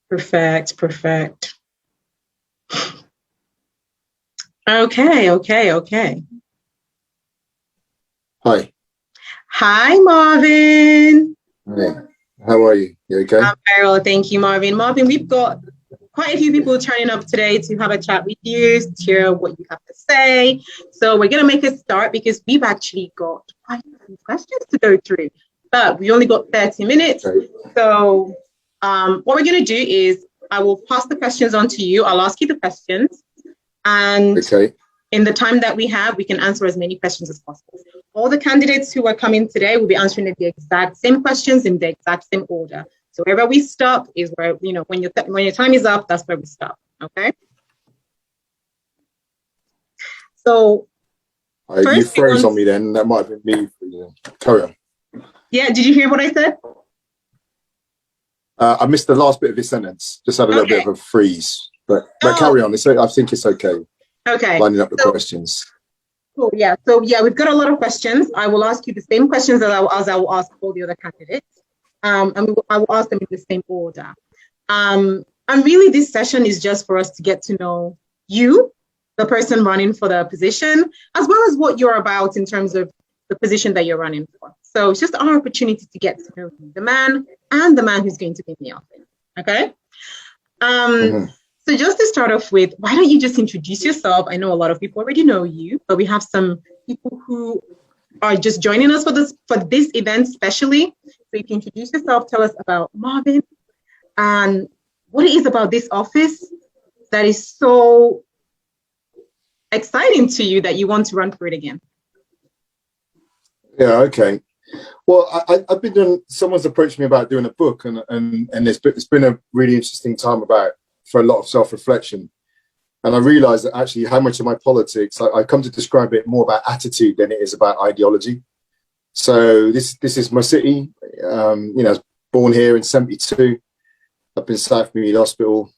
Perfect. Okay. Hi, Marvin. Hey, how are you? You okay? I'm very well, thank you, Marvin. Marvin, we've got quite a few people turning up today to have a chat with you, to hear what you have to say. So we're going to make a start because we've actually got quite a few questions to go through, but we only got 30 minutes. Okay. So what we're going to do is I will pass the questions on to you. I'll ask you the questions. And in the time that we have, we can answer as many questions as possible. All the candidates who are coming today will be answering the exact same questions in the exact same order. So wherever we stop is where, when your time is up, that's where we stop. Okay. So you froze on me then. That might have been me. Carry on. Yeah. Did you hear what I said? I missed the last bit of this sentence. Just had a little bit of a freeze. But carry on. I think it's okay. Okay. Lining up the questions. Cool. Yeah. So we've got a lot of questions. I will ask you the same questions as I will ask all the other candidates. And I will ask them in the same order. And really, this session is just for us to get to know you, the person running for the position, as well as what you're about in terms of the position that you're running for. So it's just our opportunity to get to know you, the man who's going to be in the office. Okay. So just to start off with, why don't you just introduce yourself? I know a lot of people already know you, but we have some people who are just joining us for this event especially. So you can introduce yourself, tell us about Marvin and what it is about this office that is so exciting to you that you want to run for it again. Yeah, okay. Well, I've been doing, someone's approached me about doing a book and it's been a really interesting time for a lot of self-reflection. And I realized that actually how much of my politics, I come to describe it more about attitude than it is about ideology. So this is my city. I was born here in 72, up in South Mead Hospital,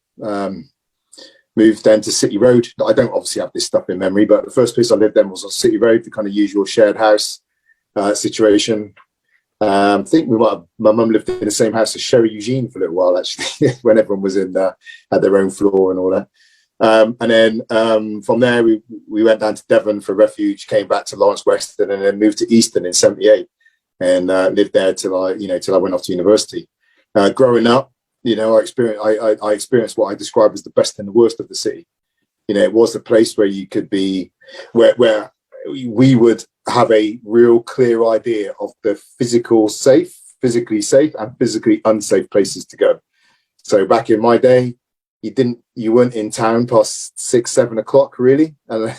moved then to City Road. I don't obviously have this stuff in memory, but the first place I lived then was on City Road, the kind of usual shared house situation. I think my mum lived in the same house as Sherry Eugene for a little while, actually, when everyone was had their own floor and all that. And then from there, we went down to Devon for refuge, came back to Lawrence Weston, and then moved to Easton in 78 and lived there till I went off to university. Growing up, I experienced what I describe as the best and the worst of the city. It was a place where you could be, where we would have a real clear idea of the physically safe and physically unsafe places to go. So back in my day, you weren't in town past 6, 7 o'clock really, and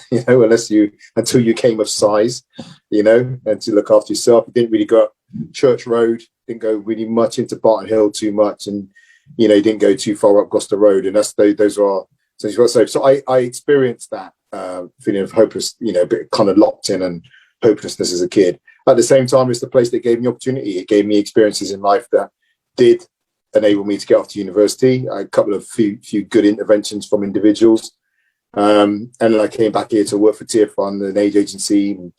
until you came of size, and to look after yourself. You didn't really go up Church Road, didn't go really much into Barton Hill too much, and you didn't go too far up Gloucester Road, and those are safe. So I experienced that feeling of hopeless, a bit kind of locked in and hopelessness as a kid. At the same time, it's the place that gave me opportunity. It gave me experiences in life that did enable me to get off to university. A couple of few good interventions from individuals. And then I came back here to work for Tier Fund, an age agency, and,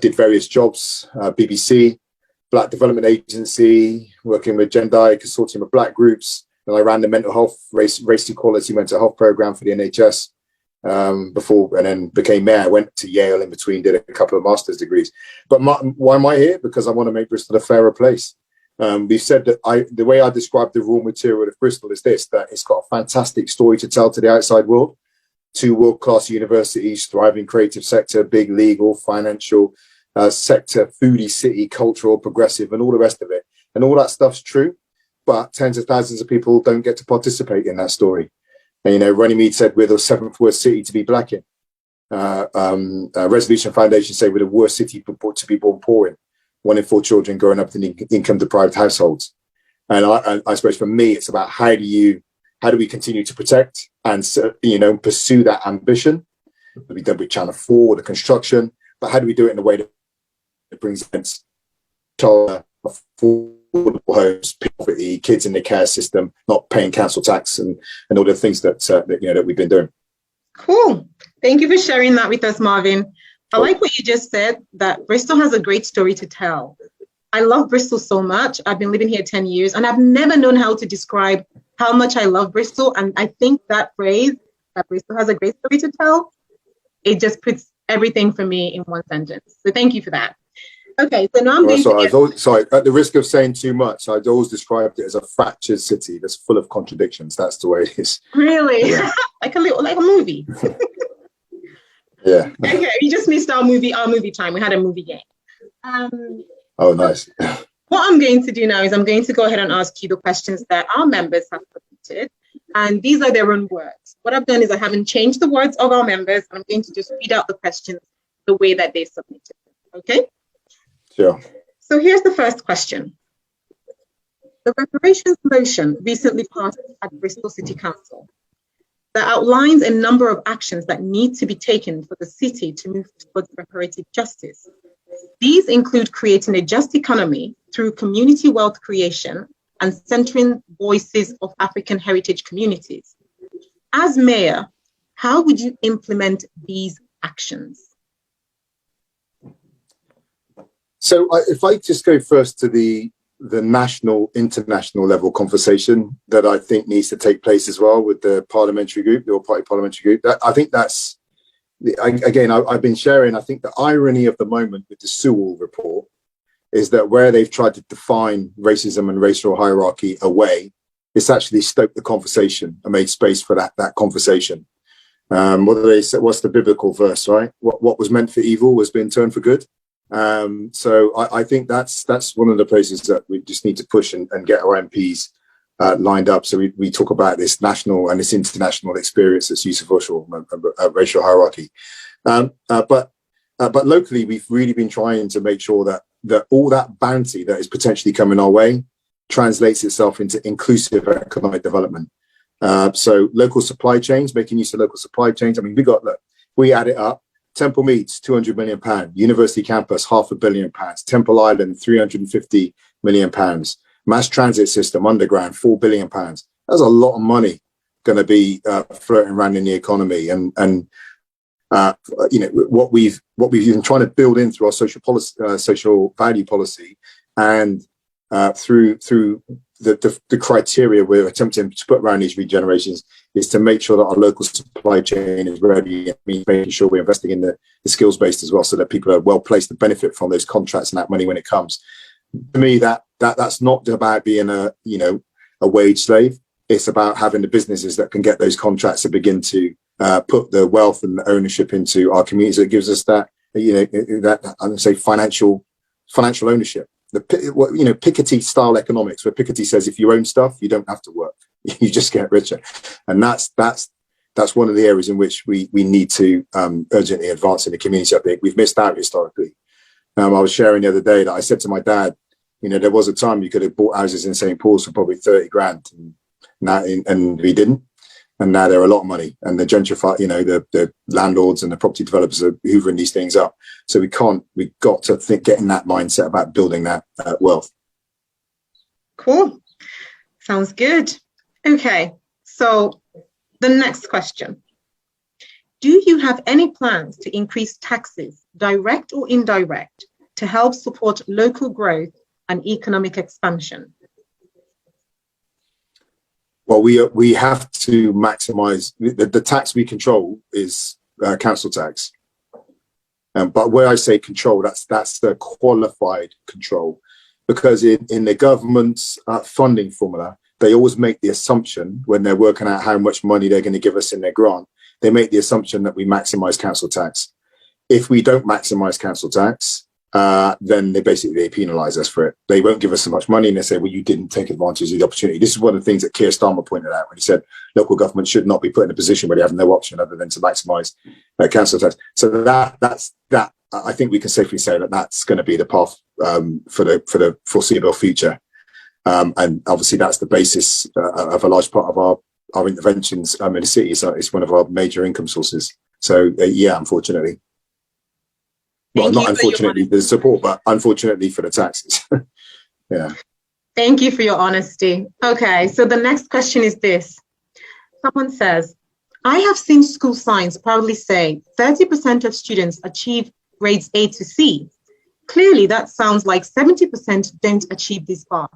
did various jobs, BBC, Black Development Agency, working with Gendai, consortium of Black groups. And I ran the mental health, race equality mental health program for the NHS before, and then became mayor. I went to Yale in between, did a couple of master's degrees. But why am I here? Because I want to make Bristol a fairer place. We've said that the way I describe the raw material of Bristol is this, that it's got a fantastic story to tell to the outside world. 2 world-class universities, thriving creative sector, big legal, financial sector, foodie city, cultural, progressive, and all the rest of it. And all that stuff's true, but tens of thousands of people don't get to participate in that story. And, Runnymede said we're the 7th worst city to be black in. Resolution Foundation say we're the worst city to be born poor in. 1 in 4 children growing up in income-deprived households. And I suppose for me, it's about how do we continue to protect and pursue that ambition that we've done with Channel 4, the construction, but how do we do it in a way that brings child affordable homes, poverty, kids in the care system, not paying council tax, and all the things that we've been doing. Cool. Thank you for sharing that with us, Marvin. I like what you just said, that Bristol has a great story to tell. I love Bristol so much. I've been living here 10 years and I've never known how to describe how much I love Bristol. And I think that phrase, that Bristol has a great story to tell, it just puts everything for me in one sentence. So thank you for that. Okay, so now I'm going to sorry, at the risk of saying too much, I'd always described it as a fractured city that's full of contradictions. That's the way it is. Really? Yeah. like a movie. Yeah. Okay, you just missed our movie time. We had a movie game. Oh, nice. What I'm going to do now is I'm going to go ahead and ask you the questions that our members have submitted. And these are their own words. What I've done is I haven't changed the words of our members. I'm going to just read out the questions the way that they submitted them. Okay? Sure. So here's the first question. The reparations motion recently passed at Bristol City Council that outlines a number of actions that need to be taken for the city to move towards reparative justice. These include creating a just economy through community wealth creation and centering voices of African heritage communities. As mayor, how would you implement these actions? So if I just go first to the national, international level conversation that I think needs to take place as well with the parliamentary group, the all-party parliamentary group, I think that's, again, I've been sharing, I think the irony of the moment with the Sewell report is that where they've tried to define racism and racial hierarchy away, it's actually stoked the conversation and made space for that conversation. What do they say? What's the biblical verse, right? What was meant for evil was being turned for good. So I think that's one of the places that we just need to push and get our MPs lined up. So we talk about this national and this international experience that's use of racial hierarchy. But locally, we've really been trying to make sure that all that bounty that is potentially coming our way translates itself into inclusive economic development. So local supply chains, making use of local supply chains. I mean, we add it up. Temple Meads, £200 million. University Campus, £500 million. Temple Island, £350 million. Mass transit system, underground, £4 billion. That's a lot of money going to be floating around in the economy. And what we've been trying to build in through our social policy, social value policy, and through the criteria we're attempting to put around these regenerations is to make sure that our local supply chain is ready, and making sure we're investing in the skills based as well, so that people are well placed to benefit from those contracts and that money when it comes. To me, that's not about being a wage slave. It's about having the businesses that can get those contracts to begin to put the wealth and the ownership into our communities. It gives us that I'm gonna say financial ownership. Piketty style economics, where Piketty says if you own stuff, you don't have to work, you just get richer. And that's one of the areas in which we need to urgently advance in the community. I think we've missed out historically. I was sharing the other day that I said to my dad, there was a time you could have bought houses in St. Paul's for probably 30 grand, and we didn't. And now they're a lot of money, and the the landlords and the property developers are hoovering these things up. So we've got to get in that mindset about building that wealth. Cool. Sounds good. Okay. So the next question. Do you have any plans to increase taxes, direct or indirect, to help support local growth and economic expansion? Well, we have to maximise the tax we control is council tax, but where I say control, that's the qualified control, because in the government's funding formula, they always make the assumption when they're working out how much money they're going to give us in their grant, they make the assumption that we maximise council tax. If we don't maximise council tax, then they penalise us for it. They won't give us so much money, and they say, well, you didn't take advantage of the opportunity. This is one of the things that Keir Starmer pointed out when he said local government should not be put in a position where they have no option other than to maximise council tax. So that's I think we can safely say that that's going to be the path for the foreseeable future. And obviously that's the basis of a large part of our interventions in the city. So it's one of our major income sources. So unfortunately. Well, not unfortunately for the support, but unfortunately for the taxes. Yeah. Thank you for your honesty. Okay, so the next question is this. Someone says, I have seen school signs proudly say 30% of students achieve grades A to C. Clearly, that sounds like 70% don't achieve this bar.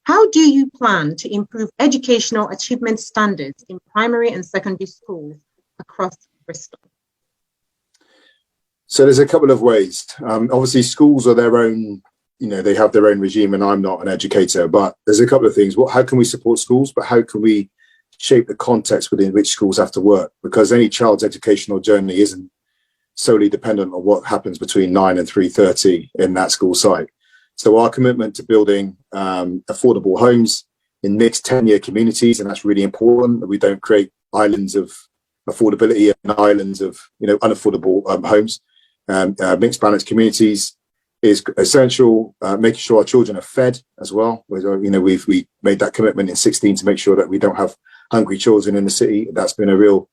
How do you plan to improve educational achievement standards in primary and secondary schools across Bristol? So there's a couple of ways. Obviously, schools are their own, they have their own regime, and I'm not an educator, but there's a couple of things. How can we support schools, but how can we shape the context within which schools have to work? Because any child's educational journey isn't solely dependent on what happens between 9 and 3:30 in that school site. So our commitment to building affordable homes in mixed tenure communities, and that's really important, that we don't create islands of affordability and islands of unaffordable homes. Mixed balanced communities is essential. Making sure our children are fed as well. We made that commitment in 2016 to make sure that we don't have hungry children in the city. That's been a real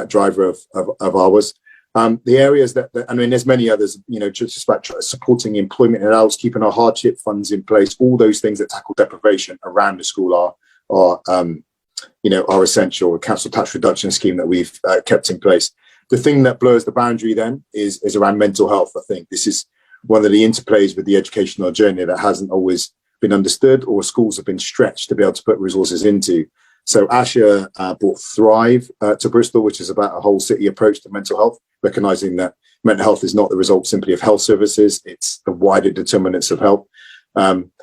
driver of ours. The areas there's many others, just about supporting employment and else, keeping our hardship funds in place, all those things that tackle deprivation around the school are essential. A council tax reduction scheme that we've kept in place. The thing that blurs the boundary then is around mental health. I think this is one of the interplays with the educational journey that hasn't always been understood, or schools have been stretched to be able to put resources into. So Asher brought Thrive to Bristol, which is about a whole city approach to mental health, recognising that mental health is not the result simply of health services, it's the wider determinants of health.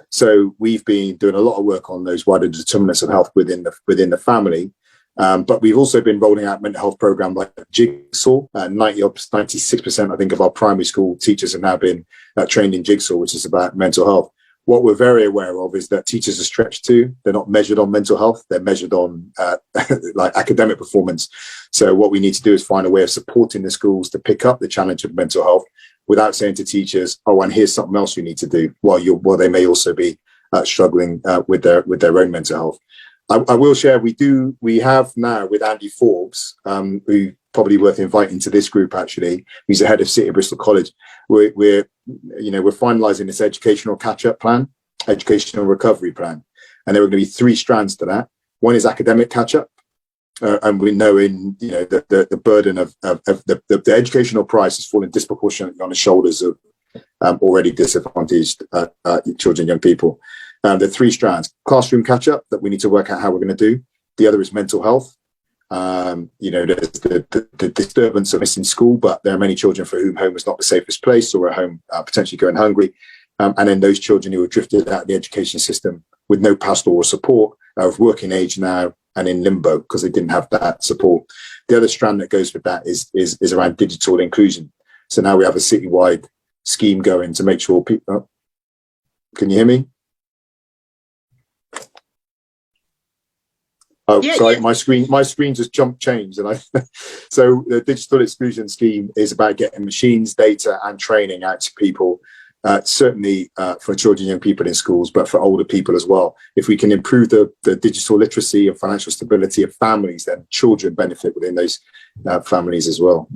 So we've been doing a lot of work on those wider determinants of health within the family. But we've also been rolling out mental health programs like Jigsaw. 96%, I think, of our primary school teachers have now been trained in Jigsaw, which is about mental health. What we're very aware of is that teachers are stretched too. They're not measured on mental health. They're measured on like academic performance. So what we need to do is find a way of supporting the schools to pick up the challenge of mental health without saying to teachers, "Oh, and here's something else you need to do," while they may also be struggling with their own mental health. I will share. We have now with Andy Forbes, who probably worth inviting to this group. Actually, he's the head of City of Bristol College. We're finalising this educational catch-up plan, educational recovery plan, and there are going to be 3 strands to that. One is academic catch-up, and we know the burden of the educational price is falling disproportionately on the shoulders of already disadvantaged children, young people. There are 3 strands: classroom catch-up that we need to work out how we're going to do. The other is mental health. There's the disturbance of missing school, but there are many children for whom home is not the safest place, or at home potentially going hungry. And then those children who are drifted out of the education system with no pastoral support, are of working age now and in limbo because they didn't have that support. The other strand that goes with that is around digital inclusion. So now we have a citywide scheme going to make sure people. Can you hear me? Oh, yeah, sorry, yeah. My screen just changed, and so the digital exclusion scheme is about getting machines, data, and training out to people. Certainly for children, young people in schools, but for older people as well. If we can improve the digital literacy and financial stability of families, then children benefit within those families as well.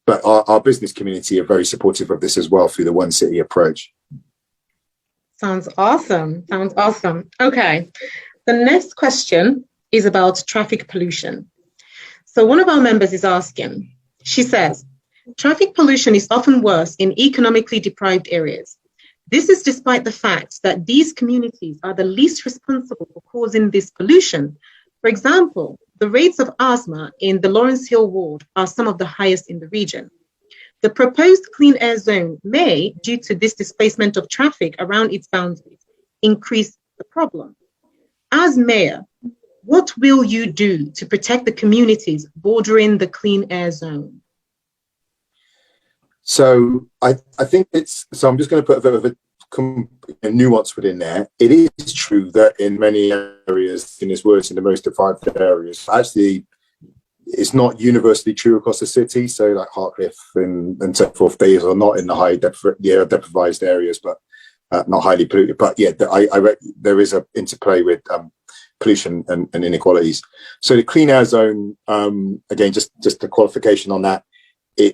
But our business community are very supportive of this as well through the One City approach. Sounds awesome. Okay, the next question is about traffic pollution. So one of our members is asking, she says, traffic pollution is often worse in economically deprived areas. This is despite the fact that these communities are the least responsible for causing this pollution. For example, the rates of asthma in the Lawrence Hill ward are some of the highest in the region. The proposed clean air zone may, due to this displacement of traffic around its boundaries, increase the problem. As mayor, what will you do to protect the communities bordering the clean air zone? So I think so I'm just going to put a bit of a nuance within there. It is true that in many areas, in this worse in the most deprived areas, actually it's not universally true across the city. So like Hartcliffe and so forth, they are not in the deprived areas, but not highly polluted. But yeah, there is an interplay with pollution and inequalities. So the clean air zone, again, just a qualification on that. We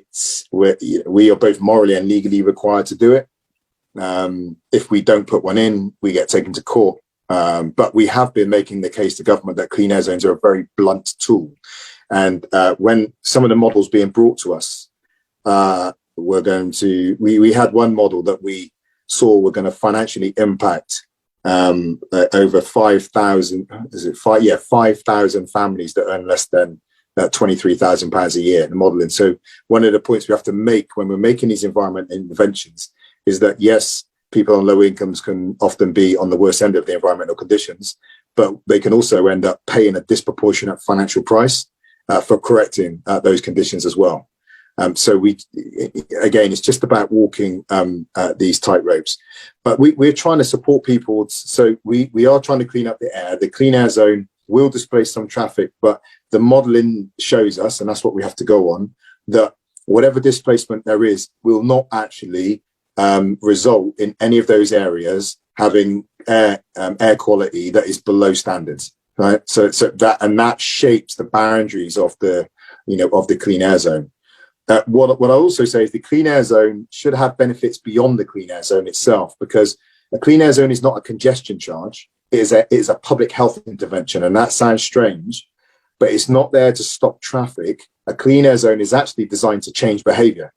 are both morally and legally required to do it. If we don't put one in, we get taken to court. But we have been making the case to government that clean air zones are a very blunt tool. And when some of the models being brought to us, we had one model that we saw were going to financially impact over 5,000, 5,000 families that earn less than £23,000 a year in modelling. So one of the points we have to make when we're making these environment interventions is that, yes, people on low incomes can often be on the worst end of the environmental conditions, but they can also end up paying a disproportionate financial price for correcting those conditions as well. So again, it's just about walking these tightropes. But we're trying to support people. So we are trying to clean up the air. The clean air zone will displace some traffic, but the modelling shows us, and that's what we have to go on, that whatever displacement there is will not actually result in any of those areas having air quality that is below standards, right? So that shapes the boundaries of the clean air zone. What I also say is the clean air zone should have benefits beyond the clean air zone itself, because a clean air zone is not a congestion charge. It is a public health intervention, and that sounds strange, but it's not there to stop traffic. A clean air zone is actually designed to change behavior.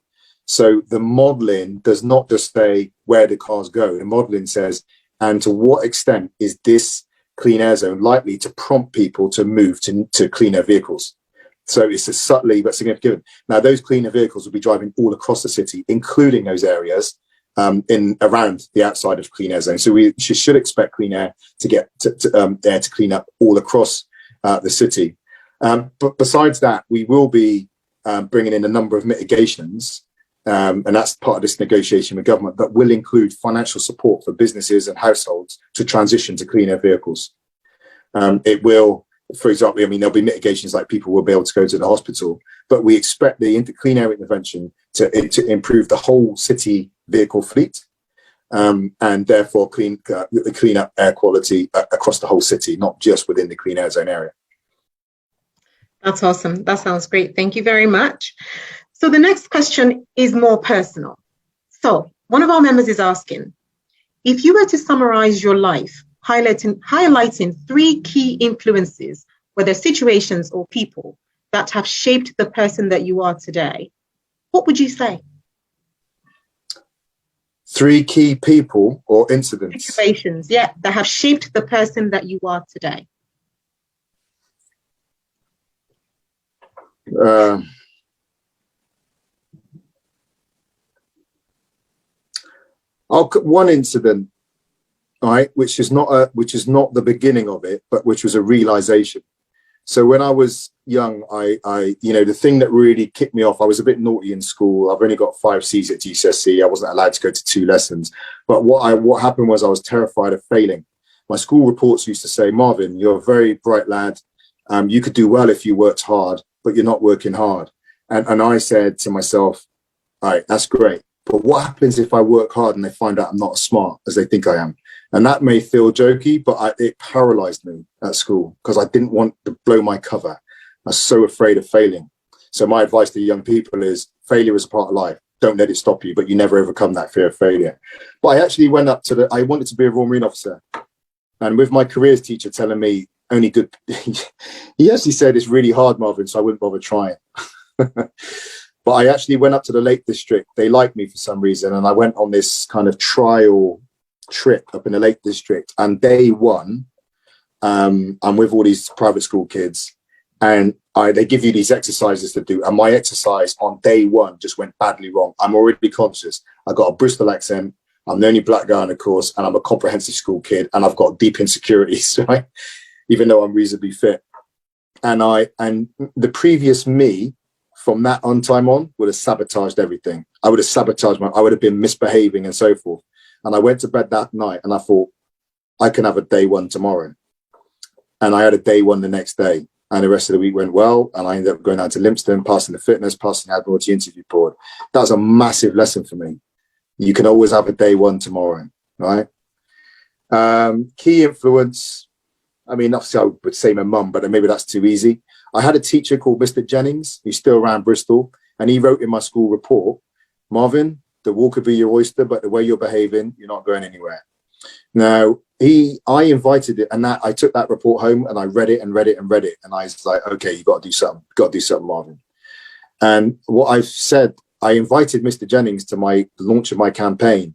So the modeling does not just say where the cars go. The modeling says, and to what extent is this clean air zone likely to prompt people to move to cleaner vehicles? So it's a subtly but significant. Now, those cleaner vehicles will be driving all across the city, including those areas in around the outside of clean air zone. So we should expect clean air to get air to clean up all across the city. But besides that, we will be bringing in a number of mitigations, and that's part of this negotiation with government, that will include financial support for businesses and households to transition to cleaner vehicles. It will, for example, there'll be mitigations like people will be able to go to the hospital, but we expect the clean air intervention to improve the whole city vehicle fleet, and therefore clean up air quality across the whole city, not just within the clean air zone area. That's awesome. That sounds great. Thank you very much. So the next question is more personal. So one of our members is asking, if you were to summarize your life, highlighting 3 key influences, whether situations or people, that have shaped the person that you are today, what would you say? 3 key people or incidents? Situations, yeah, that have shaped the person that you are today. One incident, right, which is not the beginning of it, but which was a realization. So when I was young, I the thing that really kicked me off, I was a bit naughty in school. I've only got 5 C's at GCSE. I wasn't allowed to go to 2 lessons. But what happened was I was terrified of failing. My school reports used to say, Marvin, you're a very bright lad. You could do well if you worked hard, but you're not working hard. And I said to myself, all right, that's great. But what happens if I work hard and they find out I'm not as smart as they think I am? And that may feel jokey, but it paralyzed me at school because I didn't want to blow my cover. I was so afraid of failing. So my advice to young people is failure is a part of life. Don't let it stop you, but you never overcome that fear of failure. But I actually went up to I wanted to be a Royal Marine officer. And with my careers teacher telling me only good, he actually said it's really hard, Marvin, so I wouldn't bother trying. But I actually went up to the Lake District. They liked me for some reason. And I went on this kind of trial trip up in the Lake District. And day one, I'm with all these private school kids. And they give you these exercises to do. And my exercise on day one just went badly wrong. I'm already conscious. I got a Bristol accent. I'm the only black guy on the course. And I'm a comprehensive school kid. And I've got deep insecurities, right? Even though I'm reasonably fit. And the previous me, from that on time on, would have sabotaged everything. I would have sabotaged I would have been misbehaving and so forth. And I went to bed that night and I thought, I can have a day one tomorrow. And I had a day one the next day. And the rest of the week went well. And I ended up going out to Lympstone, passing the fitness, passing the Admiralty interview board. That was a massive lesson for me. You can always have a day one tomorrow, right? Key influence. I mean, obviously I would say my mum, but maybe that's too easy. I had a teacher called Mr. Jennings, who's still around Bristol, and he wrote in my school report, Marvin, the wall could be your oyster, but the way you're behaving, you're not going anywhere. Now, I invited it, and I took that report home and I read it, and I was like, okay, you got to do something, Marvin. And what I've said, I invited Mr. Jennings to the launch of my campaign,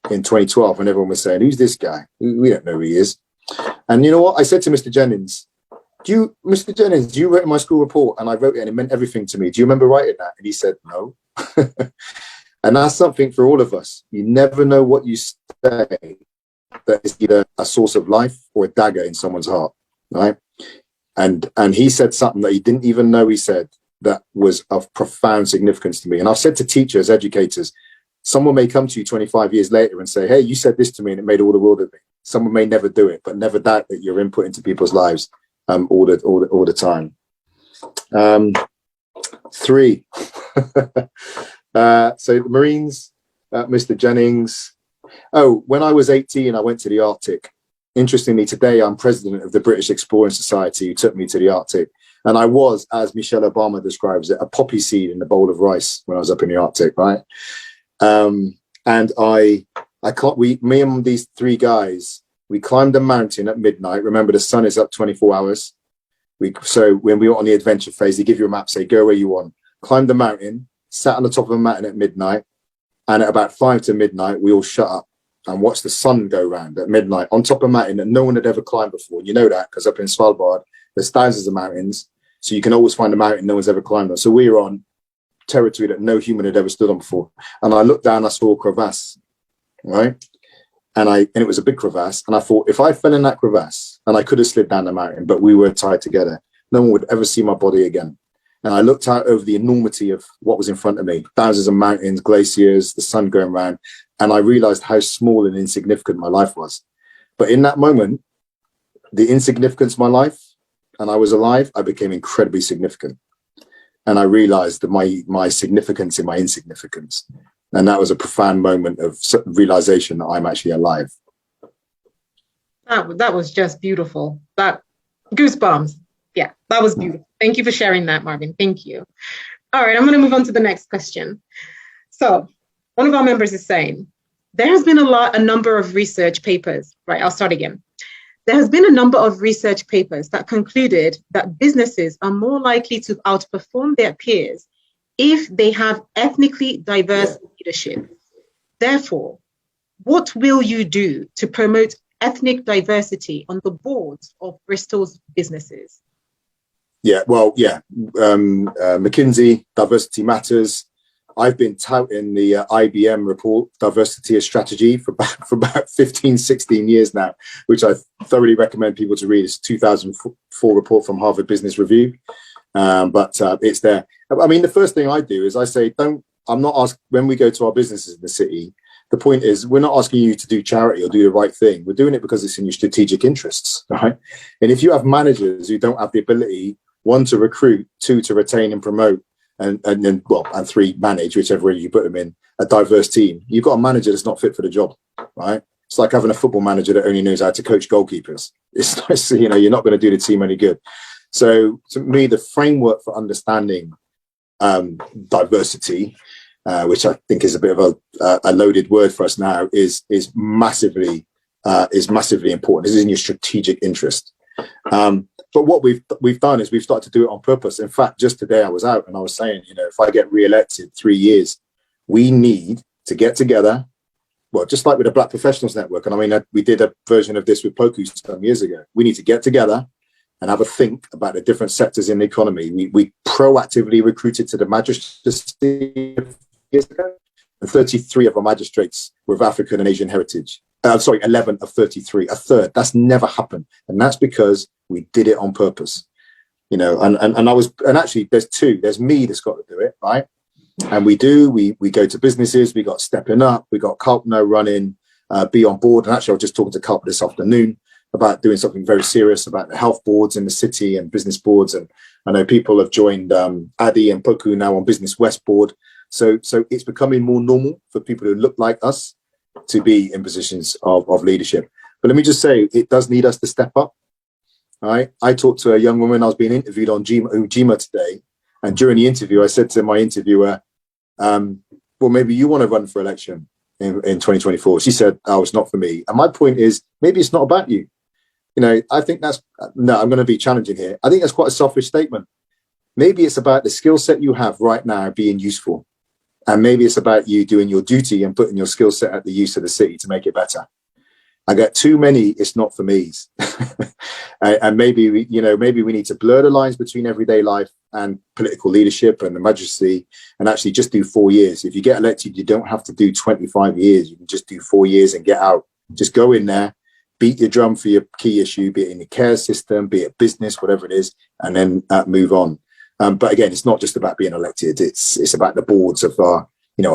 in 2012 when everyone was saying, who's this guy? We don't know who he is. And you know what? I said to Mr. Jennings, Mr. Jennings, you wrote my school report and I wrote it and it meant everything to me. Do you remember writing that? And he said, no. And that's something for all of us. You never know what you say that is either a source of life or a dagger in someone's heart, right? And he said something that he didn't even know he said that was of profound significance to me. And I've said to teachers, educators, someone may come to you 25 years later and say, hey, you said this to me and it made all the world of me. Someone may never do it, but never doubt that your input into people's lives all the time. 3. So the Marines, Mr. Jennings. Oh, when I was 18, I went to the Arctic. Interestingly, today I'm president of the British Exploring Society, who took me to the Arctic. And I was, as Michelle Obama describes it, a poppy seed in a bowl of rice when I was up in the Arctic, right? And me and these 3 guys, we climbed a mountain at midnight. Remember, the sun is up 24 hours. So when we were on the adventure phase, they give you a map, say, go where you want. Climbed the mountain, sat on the top of a mountain at midnight. And at about 5 to midnight, we all shut up and watched the sun go round at midnight on top of a mountain that no one had ever climbed before. You know that because up in Svalbard, there's thousands of mountains. So you can always find a mountain no one's ever climbed on. So we were on territory that no human had ever stood on before. And I looked down, I saw a crevasse, right? And it was a big crevasse. And I thought, if I fell in that crevasse, and I could have slid down the mountain, but we were tied together, no one would ever see my body again. And I looked out over the enormity of what was in front of me, thousands of mountains, glaciers, the sun going round. And I realized how small and insignificant my life was. But in that moment, the insignificance of my life, and I was alive, I became incredibly significant. And I realized that my significance in my insignificance. And that was a profound moment of realization that I'm actually alive. That was just beautiful. That goosebumps. Yeah, that was beautiful. Thank you for sharing that, Marvin. Thank you. All right, I'm going to move on to the next question. So one of our members is saying, there has been a number of research papers, right? I'll start again. There has been a number of research papers that concluded that businesses are more likely to outperform their peers if they have ethnically diverse leadership. Therefore, what will you do to promote ethnic diversity on the boards of Bristol's businesses? McKinsey, Diversity Matters. I've been touting the IBM report, Diversity as Strategy, for about 15, 16 years now, which I thoroughly recommend people to read. It's a 2004 report from Harvard Business Review, but it's there. I mean, the first thing I do is I say, I'm not asking, when we go to our businesses in the city, the point is we're not asking you to do charity or do the right thing. We're doing it because it's in your strategic interests, right? And if you have managers who don't have the ability, 1, to recruit, 2, to retain and promote, and 3, manage, whichever way you put them in, a diverse team, you've got a manager that's not fit for the job, right? It's like having a football manager that only knows how to coach goalkeepers. It's nice, you're not going to do the team any good. So to me, the framework for understanding diversity, which I think is a bit of a loaded word for us now, is massively important. This is in your strategic interest. But what we've done is we've started to do it on purpose. In fact, just today I was out and I was saying, if I get re-elected 3 years, we need to get together. Well, just like with the Black Professionals Network, and I mean, we did a version of this with Poku some years ago. We need to get together and have a think about the different sectors in the economy. We proactively recruited to the magistracy years ago, and 33 of our magistrates were of African and Asian heritage. 11 of 33, a third. That's never happened, and that's because we did it on purpose. And actually, there's 2. There's me that's got to do it, right? And we go to businesses. We got Stepping Up. We got Culpno running, Be On Board. And actually, I was just talking to Culp this afternoon about doing something very serious about the health boards in the city and business boards. And I know people have joined Adi and Poku now on Business West board. So it's becoming more normal for people who look like us to be in positions of leadership. But let me just say, it does need us to step up. All right. I talked to a young woman. I was being interviewed on Ujima today. And during the interview, I said to my interviewer, well, maybe you want to run for election in 2024. She said, oh, it's not for me. And my point is, maybe it's not about you. I think I'm going to be challenging here. I think that's quite a selfish statement. Maybe it's about the skill set you have right now being useful. And maybe it's about you doing your duty and putting your skill set at the use of the city to make it better. I get too many it's not for me's. And maybe maybe we need to blur the lines between everyday life and political leadership and the magistracy, and actually just do 4 years. If you get elected, you don't have to do 25 years. You can just do 4 years and get out. Just go in there, beat your drum for your key issue, be it in the care system, be it business, whatever it is, and then move on. But again, it's not just about being elected. It's about the boards of our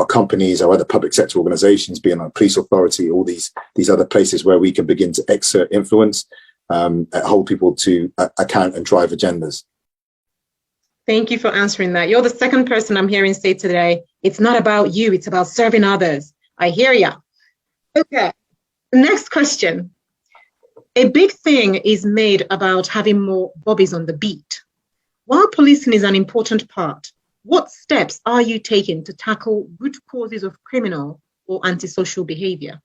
companies, our other public sector organizations, being our police authority, all these other places where we can begin to exert influence, hold people to account and drive agendas. Thank you for answering that. You're the second person I'm hearing say today, it's not about you, it's about serving others. I hear ya. Okay, next question. A big thing is made about having more bobbies on the beat. While policing is an important part, what steps are you taking to tackle root causes of criminal or antisocial behavior?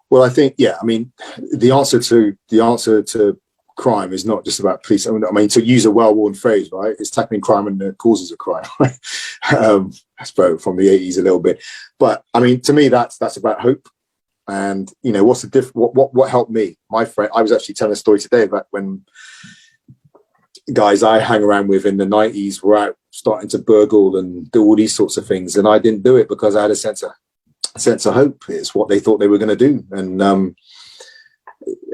Well, I think, the answer to crime is not just about police. I mean, to use a well-worn phrase, right? It's tackling crime and the causes of crime. Right? I suppose from the 80s a little bit, but I mean, to me, that's about hope. And what's the what helped me? My friend, I was actually telling a story today about when guys I hang around with in the 90s were out starting to burgle and do all these sorts of things, and I didn't do it because I had a sense of hope. It's what they thought they were going to do, and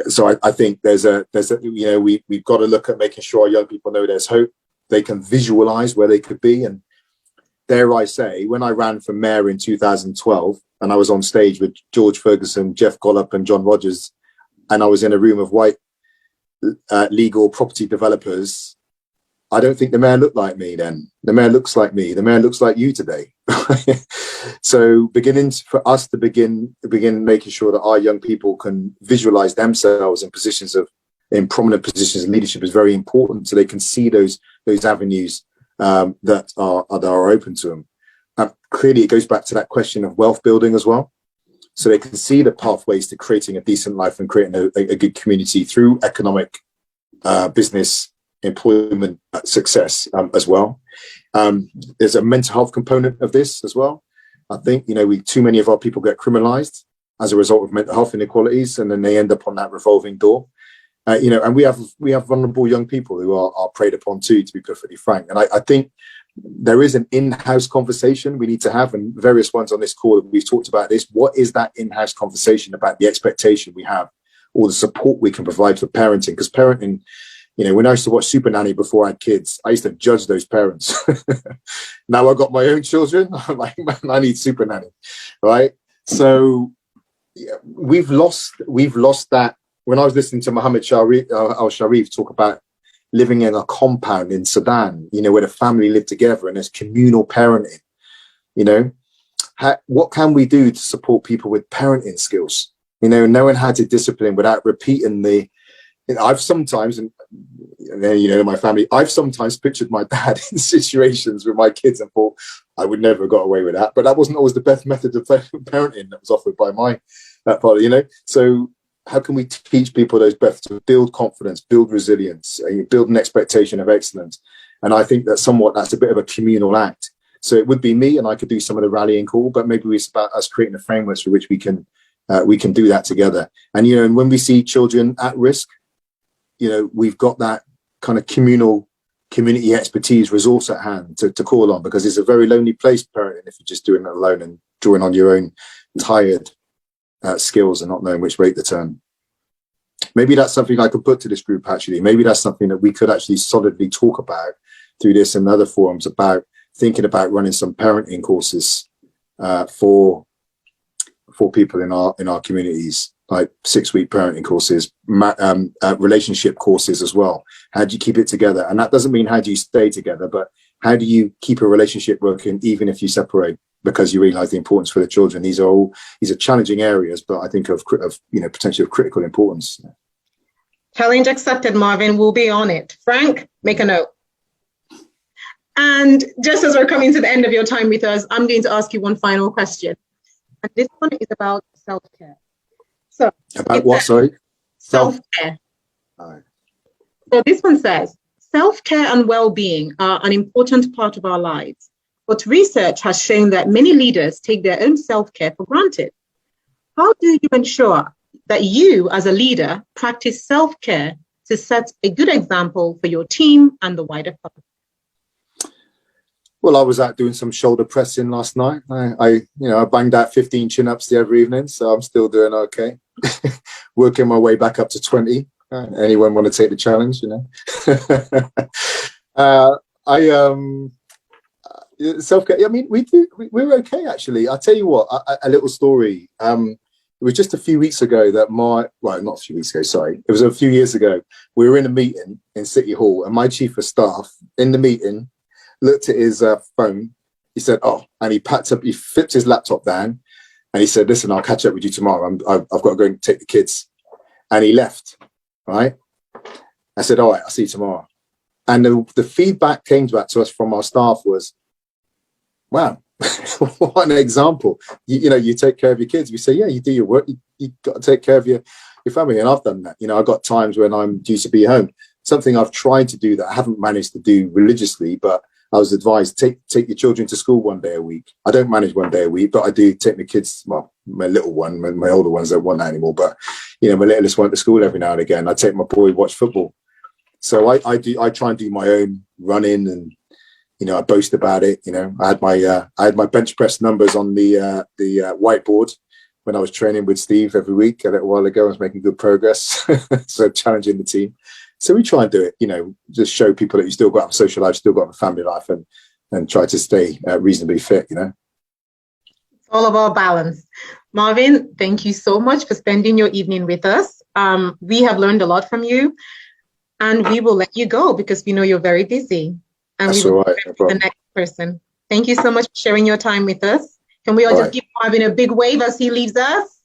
so I think there's a we've got to look at making sure our young people know there's hope. They can visualize where they could be, and dare I say, when I ran for mayor in 2012, and I was on stage with George Ferguson, Jeff Gollop, and John Rogers, and I was in a room of white legal property developers, I don't think the mayor looked like me then. The mayor looks like me. The mayor looks like you today. So for us to begin making sure that our young people can visualize themselves in prominent positions of leadership is very important, so they can see those avenues that are open to them. Clearly, it goes back to that question of wealth building as well. So they can see the pathways to creating a decent life and creating a good community through economic, business, employment success as well. There's a mental health component of this as well. I think, too many of our people get criminalized as a result of mental health inequalities, and then they end up on that revolving door. And we have vulnerable young people who are preyed upon too, to be perfectly frank. And I think there is an in-house conversation we need to have, and various ones on this call we've talked about this. What is that in-house conversation about the expectation we have, or the support we can provide for parenting? Because parenting, when I used to watch Super Nanny before I had kids, I used to judge those parents. Now I've got my own children, I'm like, man, I need Super Nanny, right? So we've lost that. When I was listening to Mohammed al-Sharif talk about living in a compound in Sudan, where the family live together and there's communal parenting, what can we do to support people with parenting skills? Knowing how to discipline without repeating I've sometimes, and my family, I've sometimes pictured my dad in situations with my kids and thought I would never have got away with that. But that wasn't always the best method of parenting that was offered by my father, So how can we teach people those best to build confidence, build resilience, build an expectation of excellence? And I think that's a bit of a communal act. So it would be me, and I could do some of the rallying call, but maybe it's about us creating a framework for which we can do that together. And and when we see children at risk, we've got that kind of community expertise resource at hand to call on, because it's a very lonely place parenting if you're just doing it alone and drawing on your own tired skills and not knowing which way to turn. Maybe that's something I could put to this group, actually. Maybe that's something that we could actually solidly talk about through this and other forums, about thinking about running some parenting courses for people in our communities, like 6-week parenting courses, relationship courses as well. How do you keep it together? And that doesn't mean how do you stay together, but how do you keep a relationship working even if you separate, because you realize the importance for the children. These are challenging areas, but I think of potentially of critical importance. Challenge accepted, Marvin. We'll be on it. Frank, make a note. And just as we're coming to the end of your time with us, I'm going to ask you one final question. And this one is about self-care. So about what, sorry? Self-care. All right. So this one says, self-care and well-being are an important part of our lives. but research has shown that many leaders take their own self-care for granted. How do you ensure that you, as a leader, practice self-care to set a good example for your team and the wider public? Well, I was out doing some shoulder pressing last night. I banged out 15 chin-ups the other evening, so I'm still doing okay. Working my way back up to 20. Anyone want to take the challenge, self-care. I mean, we're okay, actually. I'll tell you what, a little story. It was just a few weeks ago that not a few weeks ago, sorry. It was a few years ago. We were in a meeting in City Hall, and my chief of staff in the meeting looked at his phone. He said, "Oh," and he flipped his laptop down, and he said, "Listen, I'll catch up with you tomorrow. I've got to go and take the kids." And he left, right? I said, "All right, I'll see you tomorrow." And the feedback came back to us from our staff was, "Wow, what an example. You take care of your kids." We say, "Yeah, you do your work. You got to take care of your family." And I've done that. I've got times when I'm due to be home. Something I've tried to do that I haven't managed to do religiously, but I was advised, take your children to school one day a week. I don't manage one day a week, but I do take my kids, well, my little one, my older ones don't want that anymore, but, my littlest one to school every now and again. I take my boy, watch football. So I try and do my own running, and, I boast about it. I had my bench press numbers on the whiteboard when I was training with Steve every week a little while ago. I was making good progress, so challenging the team. So we try and do it, just show people that you still got a social life, still got a family life, and try to stay reasonably fit, It's all about balance. Marvin, thank you so much for spending your evening with us. We have learned a lot from you, and we will let you go because we know you're very busy. And That's we will all right, no problem. the next person. Thank you so much for sharing your time with us. Can we all just give Marvin a big wave as he leaves us?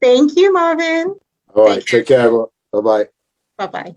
Thank you, Marvin. All right, take care. Bye-bye. Bye-bye.